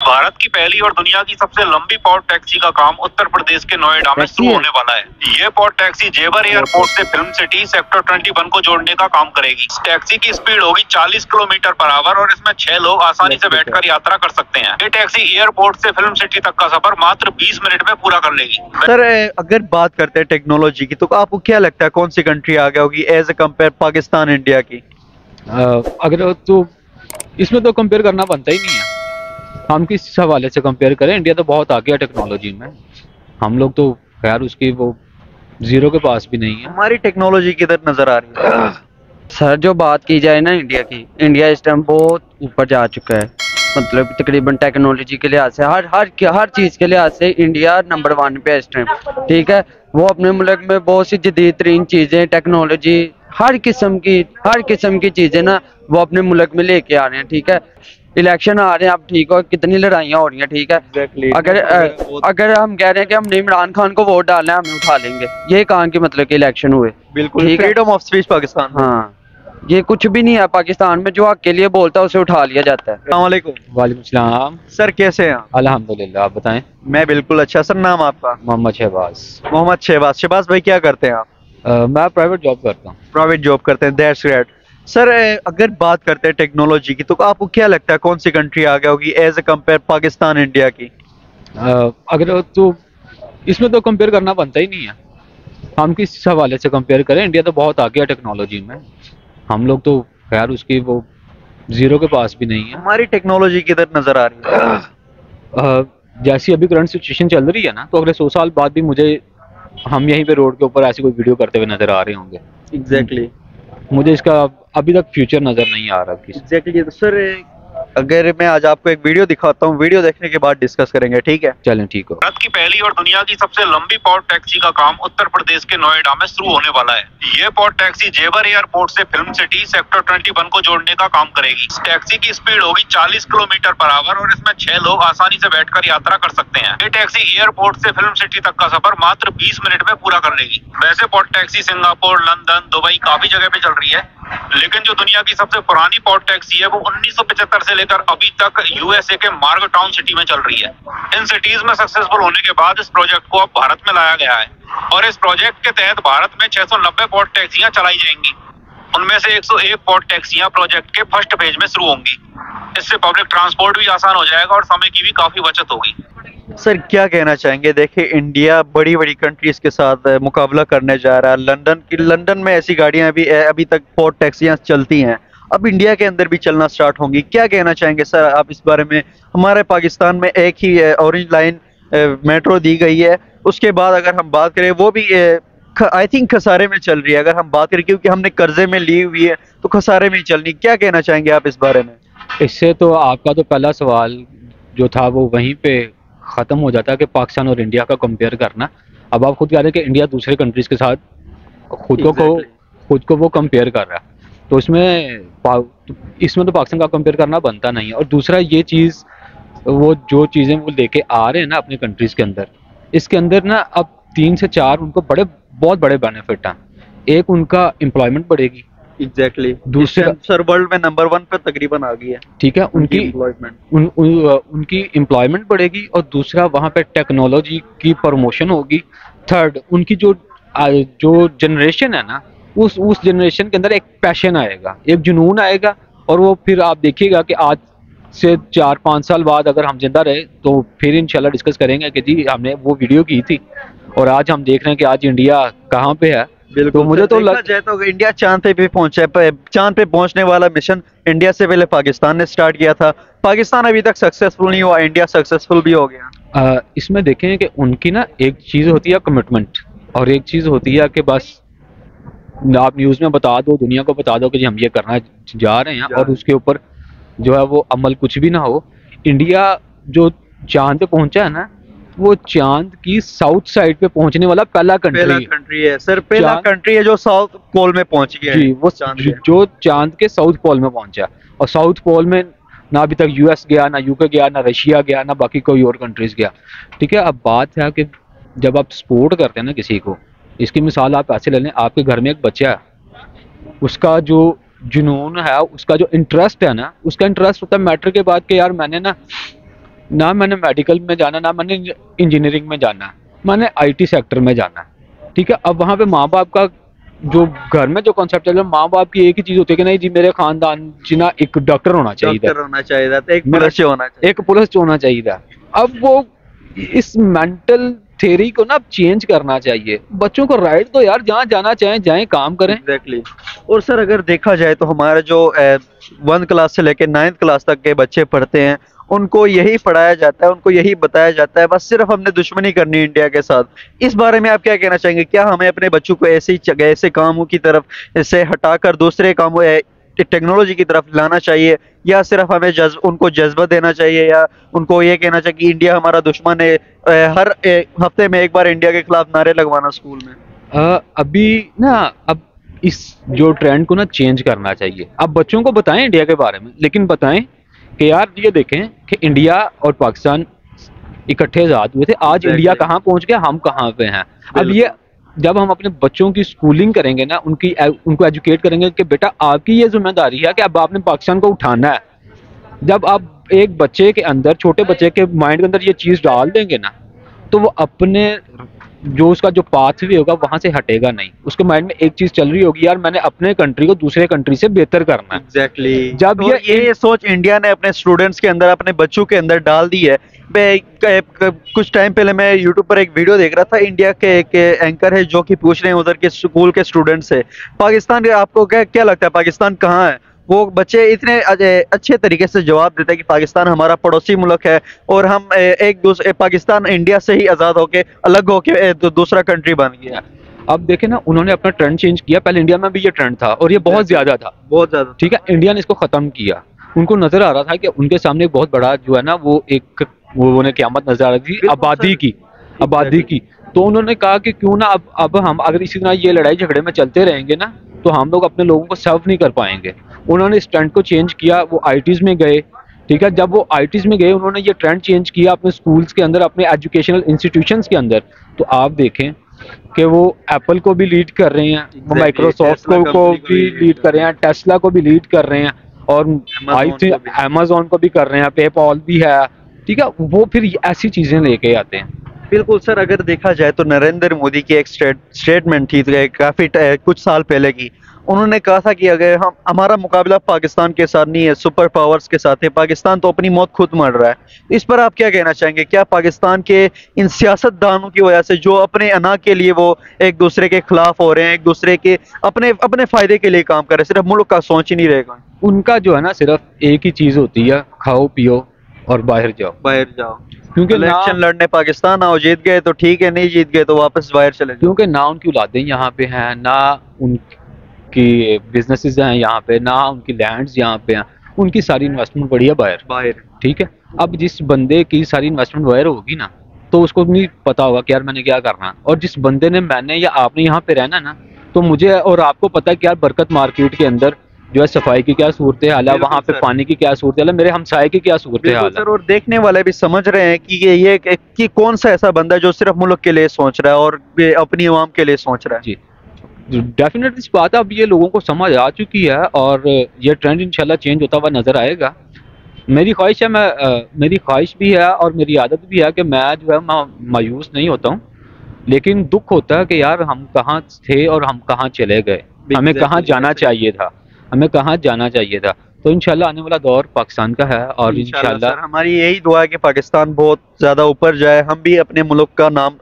भारत की पहली और दुनिया की सबसे लंबी पॉड टैक्सी का काम उत्तर प्रदेश के नोएडा में शुरू होने वाला है। ये पॉड टैक्सी जेवर एयरपोर्ट से फिल्म सिटी सेक्टर 21 को जोड़ने का काम करेगी। इस टैक्सी की स्पीड होगी 40 किलोमीटर पर आवर और इसमें 6 लोग आसानी से बैठकर यात्रा कर सकते हैं। ये टैक्सी एयरपोर्ट से फिल्म सिटी तक का सफर मात्र 20 मिनट में पूरा कर लेगी। सर, अगर बात करते हैं टेक्नोलॉजी की, तो आपको क्या लगता है कौन सी कंट्री आगे होगी as a compare Pakistan India की? अगर तो इसमें तो कंपेयर करना बनता ही नहीं है। हम किस हवाले से कंपेयर करें? इंडिया तो बहुत आगे है टेक्नोलॉजी में। हम लोग तो खैर उसकी वो जीरो के पास भी नहीं है। हमारी टेक्नोलॉजी किधर नजर आ रही है? सर, जो बात की जाए ना इंडिया की, इंडिया इस टाइम बहुत ऊपर जा चुका है। मतलब तकरीबन टेक्नोलॉजी के लिहाज से हर चीज़ के लिहाज से इंडिया नंबर 1 पे है इस टाइम। ठीक है, वो अपने मुल्क में बहुत सी जदीद तरीन चीज़ें, टेक्नोलॉजी, हर किस्म की चीज़ें ना वो अपने मुल्क में लेके आ रहे हैं। ठीक है, इलेक्शन आ रहे हैं, अब ठीक हो, कितनी लड़ाइयाँ हो रही हैं। ठीक है, अगर हम कह रहे हैं कि हमने इमरान खान को वोट डालना है, हम उठा लेंगे, ये कहाँ के मतलब के इलेक्शन हुए? बिल्कुल, फ्रीडम ऑफ स्पीच पाकिस्तान। हाँ, ये कुछ भी नहीं है पाकिस्तान में। जो हक के लिए बोलता है उसे उठा लिया जाता है। अस्सलाम वालेकुम। वालेकुम सलाम। सर, कैसे हैं आप? अल्हम्दुलिल्लाह, आप बताएं। मैं बिल्कुल अच्छा। सर, नाम आपका? मोहम्मद शहबाज। मोहम्मद शहबाज। शहबाज भाई, क्या करते हैं आप? मैं प्राइवेट जॉब करता हूँ। प्राइवेट जॉब करते हैं, दैट्स ग्रेट। सर, अगर बात करते हैं टेक्नोलॉजी की, तो आपको क्या लगता है कौन सी कंट्री आगे होगी as a compare Pakistan India की? अगर तो इसमें तो कंपेयर करना बनता ही नहीं है। हम किस हवाले से कंपेयर करें? इंडिया तो बहुत आगे है टेक्नोलॉजी में। हम लोग तो खैर उसकी वो जीरो के पास भी नहीं है। हमारी टेक्नोलॉजी किधर नजर आ रही है? जैसी अभी करंट सिचुएशन चल रही है ना, तो अगले 100 साल बाद भी हम यहीं पे रोड के ऊपर ऐसी कोई वीडियो करते हुए नजर आ रहे होंगे। एग्जैक्टली। मुझे इसका अभी तक फ्यूचर नजर नहीं आ रहा किसी। एग्जैक्टली। तो सर, अगर मैं आज आपको एक वीडियो दिखाता हूँ, वीडियो देखने के बाद डिस्कस करेंगे, ठीक है? चलें, ठीक हो। भारत की पहली और दुनिया की सबसे लंबी पॉड टैक्सी का काम उत्तर प्रदेश के नोएडा में शुरू होने वाला है। ये पॉड टैक्सी जेवर एयरपोर्ट से फिल्म सिटी सेक्टर 21 को जोड़ने का काम करेगी। इस टैक्सी की स्पीड होगी 40 किलोमीटर पर आवर और इसमें 6 लोग आसानी से बैठकर यात्रा कर सकते हैं। ये टैक्सी एयरपोर्ट से फिल्म सिटी तक का सफर मात्र 20 मिनट में पूरा कर लेगी। वैसे pod taxi Singapore, London, Dubai काफी जगह पे चल रही है, लेकिन जो दुनिया की सबसे पुरानी पॉड टैक्सी है वो 1975 से लेकर अभी तक यूएसए के मार्ग टाउन सिटी में चल रही है। इन सिटीज में सक्सेसफुल होने के बाद इस प्रोजेक्ट को अब भारत में लाया गया है और इस प्रोजेक्ट के तहत भारत में 690 पॉड टैक्सियां चलाई जाएंगी। उनमें से 101 पॉड टैक्सियां प्रोजेक्ट के फर्स्ट फेज में शुरू होंगी। इससे पब्लिक ट्रांसपोर्ट भी आसान हो जाएगा और समय की भी काफी बचत होगी। सर, क्या कहना चाहेंगे? देखिए, इंडिया बड़ी बड़ी कंट्रीज के साथ मुकाबला करने जा रहा है। लंदन में ऐसी गाड़ियां भी अभी तक पॉड टैक्सियां चलती हैं, अब इंडिया के अंदर भी चलना स्टार्ट होंगी। क्या कहना चाहेंगे सर आप इस बारे में? हमारे पाकिस्तान में एक ही ऑरेंज लाइन मेट्रो दी गई है, उसके बाद अगर हम बात करें वो भी आई थिंक खसारे में चल रही है। अगर हम बात करें, क्योंकि हमने कर्जे में ली हुई है, तो खसारे में ही चलनी। क्या कहना चाहेंगे आप इस बारे में? इससे तो आपका तो पहला सवाल जो था वो वहीं पे ख़त्म हो जाता है कि पाकिस्तान और इंडिया का कंपेयर करना। अब आप खुद कह रहे हैं कि इंडिया दूसरे कंट्रीज के साथ खुद को वो कंपेयर कर रहा है, तो इसमें तो पाकिस्तान का कंपेयर करना बनता नहीं है। और दूसरा ये चीज़, वो जो चीज़ें वो लेके आ रहे हैं ना अपने कंट्रीज़ के अंदर, इसके अंदर ना अब 3 से 4 उनको बहुत बड़े बेनिफिट हैं। एक, उनका एम्प्लॉयमेंट बढ़ेगी। एग्जैक्टली। दूसरा, सर, वर्ल्ड में नंबर 1 पे तकरीबन आ गई है। ठीक है, उनकी एम्प्लॉयमेंट बढ़ेगी और दूसरा वहाँ पे टेक्नोलॉजी की प्रमोशन होगी। थर्ड, उनकी जो जनरेशन है ना, उस जनरेशन के अंदर एक पैशन आएगा, एक जुनून आएगा। और वो फिर आप देखिएगा कि आज से 4-5 साल बाद अगर हम जिंदा रहे तो फिर इंशाल्लाह डिस्कस करेंगे कि जी हमने वो वीडियो की थी और आज हम देख रहे हैं कि आज इंडिया कहाँ पे है। बिल्कुल। तो मुझे तो लगता है तो इंडिया चांद पे भी पहुंचा है। चांद पे पहुंचने वाला मिशन इंडिया से पहले पाकिस्तान ने स्टार्ट किया था। पाकिस्तान अभी तक सक्सेसफुल नहीं हुआ, इंडिया सक्सेसफुल भी हो गया। इसमें देखें कि उनकी ना एक चीज़ होती है कमिटमेंट, और एक चीज़ होती है कि बस आप न्यूज़ में बता दो, दुनिया को बता दो कि जी हम ये करना जा रहे हैं, और उसके ऊपर जो है वो अमल कुछ भी ना हो। इंडिया जो चांद पे पहुंचा है ना, वो चांद की साउथ साइड पे पहुंचने वाला पहला कंट्री है सर। पहला कंट्री है जो साउथ पोल में पहुंच गया है। जी, वो जो चांद के साउथ पोल में पहुंचा। और साउथ पोल में ना अभी तक यूएस गया, ना यूके गया, ना रशिया गया, ना बाकी कोई और कंट्रीज गया। ठीक है, अब बात है कि जब आप सपोर्ट करते हैं ना किसी को, इसकी मिसाल आप ऐसे ले लें, आपके घर में एक बच्चा है, उसका जो जुनून है, उसका जो इंटरेस्ट है ना, उसका इंटरेस्ट होता है मैट्रिक के बाद कि यार मैंने ना ना मैंने मेडिकल में जाना, ना मैंने इंजीनियरिंग में जाना, मैंने आईटी सेक्टर में जाना, ठीक है। अब वहाँ पे माँ बाप का जो घर में जो कॉन्सेप्ट चल रहा है, माँ बाप की एक ही चीज होती है कि नहीं जी मेरे खानदान च ना एक डॉक्टर होना चाहिए, डॉक्टर होना चाहिए था, एक मेरा- पुलिस होना चाहिए। एक पुलिस होना चाहिए था। अब वो इस मेंटल थ्योरी को ना अब चेंज करना चाहिए। बच्चों को राइट दो यार, जहाँ जाना चाहें जाएं, काम करें। एग्जैक्टली और सर अगर देखा जाए तो हमारा जो 1 क्लास से लेकर 9th क्लास तक के बच्चे पढ़ते हैं, उनको यही पढ़ाया जाता है, उनको यही बताया जाता है, बस सिर्फ हमने दुश्मनी करनी है इंडिया के साथ। इस बारे में आप क्या कहना चाहेंगे? क्या हमें अपने बच्चों को ऐसे ही जगह ऐसे कामों की तरफ से हटाकर दूसरे कामों टेक्नोलॉजी की तरफ लाना चाहिए, या सिर्फ हमें उनको जज्बा देना चाहिए, या उनको ये कहना चाहिए कि इंडिया हमारा दुश्मन है, हर हफ्ते में एक बार इंडिया के खिलाफ नारे लगवाना स्कूल में? अभी ना अब इस जो ट्रेंड को ना चेंज करना चाहिए। अब बच्चों को बताएं इंडिया के बारे में, लेकिन बताएं कि यार ये देखें कि इंडिया और पाकिस्तान इकट्ठे आजाद हुए थे, आज Exactly. इंडिया कहाँ पहुंच गया, हम कहाँ पे हैं। अब ये जब हम अपने बच्चों की स्कूलिंग करेंगे ना, उनको एजुकेट करेंगे कि बेटा आपकी ये जिम्मेदारी है कि अब आपने पाकिस्तान को उठाना है। जब आप एक बच्चे के अंदर, छोटे बच्चे के माइंड के अंदर ये चीज डाल देंगे ना, तो वो अपने जो उसका जो पाथ भी होगा वहां से हटेगा नहीं। उसके माइंड में एक चीज चल रही होगी, यार मैंने अपने कंट्री को दूसरे कंट्री से बेहतर करना है। एग्जैक्टली जब तो ये सोच इंडिया ने अपने स्टूडेंट्स के अंदर, अपने बच्चों के अंदर डाल दी है। कुछ टाइम पहले मैं यूट्यूब पर एक वीडियो देख रहा था, इंडिया के एक एंकर है जो कि पूछ रहे हैं उधर के स्कूल के स्टूडेंट से, पाकिस्तान आपको क्या क्या लगता है पाकिस्तान कहाँ है? वो बच्चे इतने अच्छे तरीके से जवाब देते हैं कि पाकिस्तान हमारा पड़ोसी मुल्क है और हम एक दूसरे पाकिस्तान इंडिया से ही आज़ाद होके अलग होके दूसरा कंट्री बन गया। अब देखें ना, उन्होंने अपना ट्रेंड चेंज किया। पहले इंडिया में भी ये ट्रेंड था और ये बहुत ज्यादा था, बहुत ज्यादा, ठीक है। इंडिया ने इसको खत्म किया। उनको नजर आ रहा था कि उनके सामने एक बहुत बड़ा जो है ना वो एक वो उन्हें क़यामत नजर आ रही थी, आबादी की। तो उन्होंने कहा कि क्यों ना अब हम अगर इसी तरह ये लड़ाई झगड़े में चलते रहेंगे ना, तो हम लोग अपने लोगों को सर्व नहीं कर पाएंगे। उन्होंने इस ट्रेंड को चेंज किया, वो आईटीज में गए, ठीक है। जब वो आईटीज में गए, उन्होंने ये ट्रेंड चेंज किया अपने स्कूल्स के अंदर, अपने एजुकेशनल इंस्टीट्यूशंस के अंदर। तो आप देखें कि वो एप्पल को भी लीड कर रहे हैं, वो माइक्रोसॉफ्ट को भी लीड कर रहे हैं, टेस्ला को भी लीड कर रहे हैं, और आई थिंक अमेजोन को भी कर रहे हैं, पेपॉल भी है, ठीक है। वो फिर ऐसी चीजें लेके आते हैं। बिल्कुल सर, अगर देखा जाए तो नरेंद्र मोदी की एक स्टेटमेंट थी काफी कुछ साल पहले की। उन्होंने कहा था कि अगर हमारा मुकाबला पाकिस्तान के साथ नहीं है, सुपर पावर्स के साथ है, पाकिस्तान तो अपनी मौत खुद मर रहा है। इस पर आप क्या कहना चाहेंगे? क्या पाकिस्तान के इन सियासतदानों की वजह से जो अपने अना के लिए वो एक दूसरे के खिलाफ हो रहे हैं, एक दूसरे के अपने फायदे के लिए काम कर रहे हैं, सिर्फ मुल्क का सोच ही नहीं रहेगा? उनका जो है ना सिर्फ एक ही चीज होती है, खाओ पियो और बाहर जाओ। क्योंकि इलेक्शन लड़ने पाकिस्तान आओ, जीत गए तो ठीक है, नहीं जीत गए तो वापस बाहर चले जाओ। क्योंकि ना उनकी औलादें यहाँ पे हैं, ना उनकी बिजनेसेस हैं यहाँ पे, ना उनकी लैंड्स यहाँ पे हैं। उनकी सारी इन्वेस्टमेंट बढ़िया बाहर, ठीक है। अब जिस बंदे की सारी इन्वेस्टमेंट बाहर होगी ना, तो उसको नहीं पता होगा कि यार मैंने क्या करना। और जिस बंदे ने, मैंने या आपने यहाँ पे रहना ना, तो मुझे और आपको पता है कि यार बरकत मार्केट के अंदर जो है सफाई की क्या सूरत हाल है, वहाँ पे पानी की क्या सूरत हाल है, मेरे हमसाये की क्या सूरत हाल है। और देखने वाले भी समझ रहे हैं कि ये कि कौन सा ऐसा बंदा है जो सिर्फ मुल्क के लिए सोच रहा है और अपनी आवाम के लिए सोच रहा है। जी, डेफिनेटली इस बात अब ये लोगों को समझ आ चुकी है और ये ट्रेंड इंशाल्लाह चेंज होता हुआ नजर आएगा। मेरी ख्वाहिश है, मेरी ख्वाहिश भी है और मेरी आदत भी है कि मैं जो है मायूस नहीं होता हूँ, लेकिन दुख होता है कि यार हम कहाँ थे और हम कहाँ चले गए, हमें कहाँ जाना चाहिए था, हमें कहाँ जाना चाहिए था। तो इंशाल्लाह आने वाला दौर पाकिस्तान का है और इंशाल्लाह सर हमारी यही दुआ है कि पाकिस्तान बहुत ज्यादा ऊपर जाए, हम भी अपने मुल्क का नाम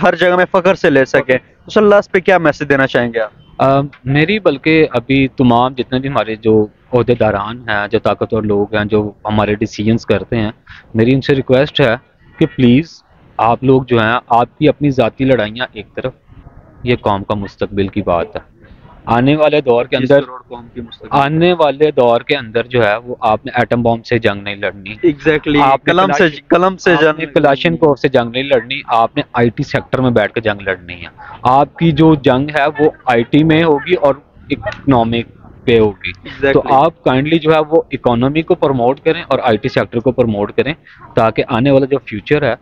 हर जगह में फख्र से ले सके। तो लास्ट पे क्या मैसेज देना चाहेंगे आप? मेरी बल्कि अभी तमाम जितने भी हमारे जो ओहदेदारान हैं, जो ताकतवर लोग हैं, जो हमारे डिसीजंस करते हैं, मेरी इनसे रिक्वेस्ट है कि प्लीज़ आप लोग जो हैं, आपकी अपनी ज़ाती लड़ाइयाँ एक तरफ, ये कौम का मुस्तकबिल की बात है। आने वाले दौर के अंदर जो है वो आपने एटम बॉम्ब से जंग नहीं लड़नी, एग्जैक्टली कलम से जंग, कलाशनकोव से जंग नहीं लड़नी, आपने आईटी सेक्टर में बैठ कर जंग लड़नी है। आपकी जो जंग है वो आईटी में होगी और इकोनॉमिक पे होगी। तो आप काइंडली जो है वो इकोनॉमी को प्रमोट करें और आईटी सेक्टर को प्रमोट करें, ताकि आने वाला जो फ्यूचर है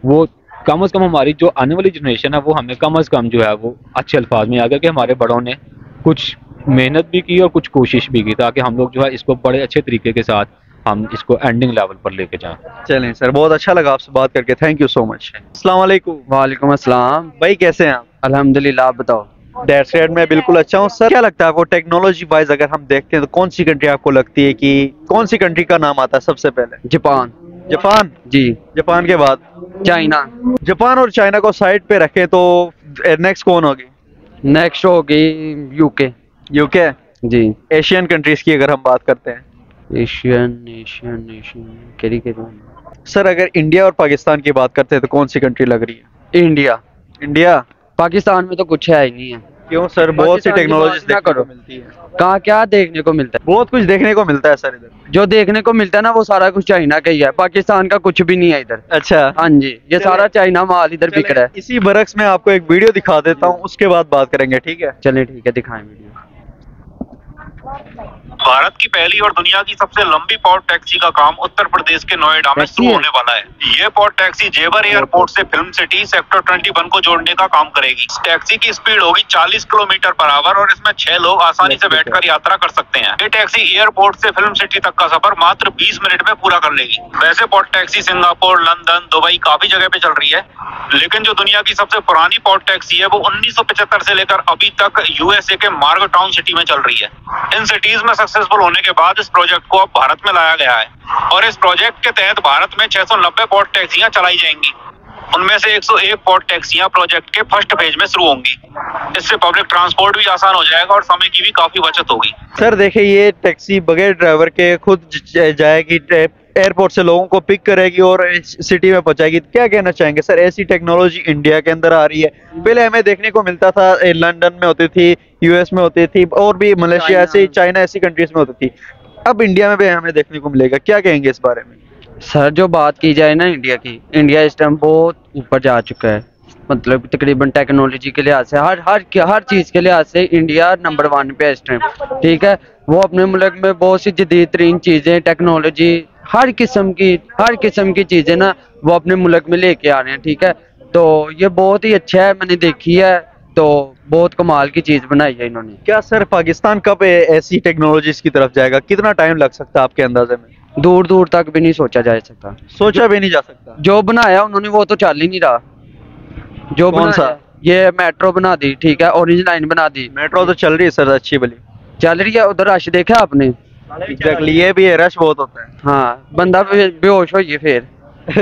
वो कम से कम, हमारी जो आने वाली जनरेशन है वो हमें कम से कम जो है वो अच्छे अल्फाज में आगे कि हमारे बड़ों ने कुछ मेहनत भी की और कुछ कोशिश भी की, ताकि हम लोग जो है इसको बड़े अच्छे तरीके के साथ हम इसको एंडिंग लेवल पर लेके जाएं। चलें सर, बहुत अच्छा लगा आपसे बात करके, थैंक यू सो मच। अस्सलाम वालेकुम वालेकुम अस्सलाम। भाई, कैसे हैं आप? अल्हम्दुलिल्लाह, आप बताओ। दैट्स ग्रेट, मैं बिल्कुल अच्छा हूँ। सर, क्या लगता है आपको टेक्नोलॉजी वाइज अगर हम देखते हैं तो कौन सी कंट्री आपको लगती है कि कौन सी कंट्री का नाम आता है सबसे पहले? जापान। जापान? जी। जापान के बाद चाइना। जापान और चाइना को साइड पे रखे तो नेक्स्ट कौन होगी? नेक्स्ट होगी यूके। यूके? जी। एशियन कंट्रीज की अगर हम बात करते हैं, एशियन एशियन एशियन केरी केरी। सर अगर इंडिया और पाकिस्तान की बात करते हैं तो कौन सी कंट्री लग रही है? इंडिया। इंडिया? पाकिस्तान में तो कुछ है ही नहीं है। क्यों सर? बहुत सी पाकिस्तान की टेक्नोलॉजीज बात ना देखने करो। को मिलती है। कहाँ क्या देखने को मिलता है? बहुत कुछ देखने को मिलता है सर इधर। जो देखने को मिलता है ना, वो सारा कुछ चाइना का ही है। पाकिस्तान का कुछ भी नहीं है इधर। अच्छा, हाँ जी, ये सारा चाइना माल इधर बिक रहा है। इसी बरक्स में आपको एक वीडियो दिखा देता हूँ, उसके बाद बात करेंगे, ठीक है? चलिए ठीक है, दिखाएं वीडियो। भारत की पहली और दुनिया की सबसे लंबी पॉड टैक्सी का काम उत्तर प्रदेश के नोएडा में शुरू होने वाला है। ये पॉड टैक्सी जेवर एयरपोर्ट से फिल्म सिटी सेक्टर 21 को जोड़ने का काम करेगी। इस टैक्सी की स्पीड होगी 40 किलोमीटर पर आवर और इसमें 6 लोग आसानी से बैठकर यात्रा कर सकते हैं। ये टैक्सी एयरपोर्ट से फिल्म सिटी तक का सफर मात्र 20 मिनट में पूरा कर लेगी। वैसे pod taxi Singapore, London, Dubai काफी जगह पे चल रही है, लेकिन जो दुनिया की सबसे पुरानी पॉड टैक्सी है वो 1975 से लेकर अभी तक यूएसए के मार्ग टाउन सिटी में चल रही है। इन सिटीज में सक्सेसफुल होने के बाद इस प्रोजेक्ट को अब भारत में लाया गया है और इस प्रोजेक्ट के तहत भारत में 690 पॉड टैक्सियां चलाई जाएंगी। उनमें से 101 पॉड टैक्सियां प्रोजेक्ट के फर्स्ट फेज में शुरू होंगी। इससे पब्लिक ट्रांसपोर्ट भी आसान हो जाएगा और समय की भी काफी बचत होगी। सर देखिए, ये टैक्सी बगैर ड्राइवर के खुद जाएगी, एयरपोर्ट से लोगों को पिक करेगी और सिटी में पहुंचाएगी। क्या कहना चाहेंगे सर, ऐसी टेक्नोलॉजी इंडिया के अंदर आ रही है? पहले हमें देखने को मिलता था लंदन में होती थी, यूएस में होती थी और भी मलेशिया ऐसे, चाइना ऐसी कंट्रीज में होती थी। अब इंडिया में भी हमें देखने को मिलेगा, क्या कहेंगे इस बारे में? सर जो बात की जाए ना इंडिया की, इंडिया इस टाइम बहुत ऊपर जा चुका है। मतलब तकरीबन टेक्नोलॉजी के लिहाज से हर चीज़ के लिहाज से इंडिया नंबर 1 पे है इस टाइम। ठीक है, वो अपने मुल्क में बहुत सी जदीद तरीन चीज़ें, टेक्नोलॉजी, हर किस्म की चीज़ें ना वो अपने मुल्क में लेके आ रहे हैं। ठीक है, तो ये बहुत ही अच्छा है, मैंने देखी है, तो बहुत कमाल की चीज़ बनाई है इन्होंने। क्या सर पाकिस्तान कब ऐसी टेक्नोलॉजीज की तरफ जाएगा? कितना टाइम लग सकता है आपके अंदाजे में? दूर दूर तक भी नहीं सोचा जा सकता। सोचा भी नहीं जा सकता। जो बनाया उन्होंने वो तो चल ही नहीं रहा। जो कौन सा? ये मेट्रो बना दी, ठीक है, ऑरेंज लाइन बना दी। मेट्रो तो चल रही है सर, अच्छी भली चल रही है, उधर रश देखा आपने? एग्जैक्टली, ये भी है, रश बहुत होता है। हाँ, बंदा बेहोश हो गया फिर।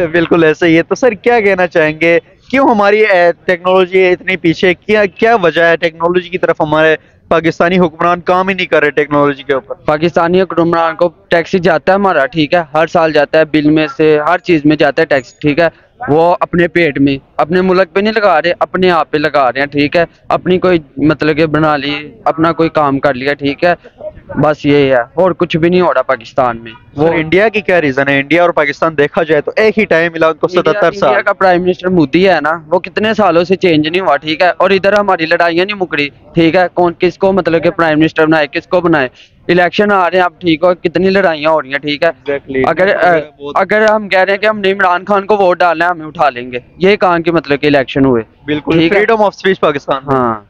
बिल्कुल ऐसे ही है। तो सर क्या कहना चाहेंगे, क्यों हमारी टेक्नोलॉजी इतनी पीछे? क्या वजह है टेक्नोलॉजी की तरफ हमारे पाकिस्तानी हुक्मरान काम ही नहीं कर रहे टेक्नोलॉजी के ऊपर? पाकिस्तानी हुक्मरान को टैक्स जाता है हमारा, ठीक है, हर साल जाता है, बिल में से हर चीज में जाता है टैक्स। ठीक है, वो अपने पेट में, अपने मुल्क पे नहीं लगा रहे, अपने आप पे लगा रहे हैं। ठीक है, अपनी कोई मतलब के बना ली, अपना कोई काम कर लिया। ठीक है, बस ये है, और कुछ भी नहीं हो रहा पाकिस्तान में। वो इंडिया की क्या रीजन है? इंडिया और पाकिस्तान देखा जाए तो एक ही टाइम मिला उनको 77 साल। इंडिया का प्राइम मिनिस्टर मोदी है ना, वो कितने सालों से चेंज नहीं हुआ। ठीक है, और इधर हमारी लड़ाइयाँ नहीं मुकरी। ठीक है, कौन किसको मतलब के प्राइम मिनिस्टर बनाए, किसको बनाए, इलेक्शन आ रहे हैं अब, ठीक हो, कितनी लड़ाइयाँ हो रही हैं। ठीक है, Exactly. अगर हम कह रहे हैं कि हमने इमरान खान को वोट डालना है, हमें उठा लेंगे, ये कहाँ के मतलब के इलेक्शन हुए? बिल्कुल, ठीक है? फ्रीडम ऑफ स्पीच पाकिस्तान में। हाँ,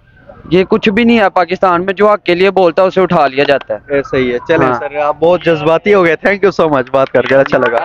ये कुछ भी नहीं है पाकिस्तान में। जो हक के लिए बोलता है उसे उठा लिया जाता है। ऐसा ही है। चलें हाँ। सर, आप बहुत जज्बाती हो गए। थैंक यू सो मच, बात करके अच्छा लगा।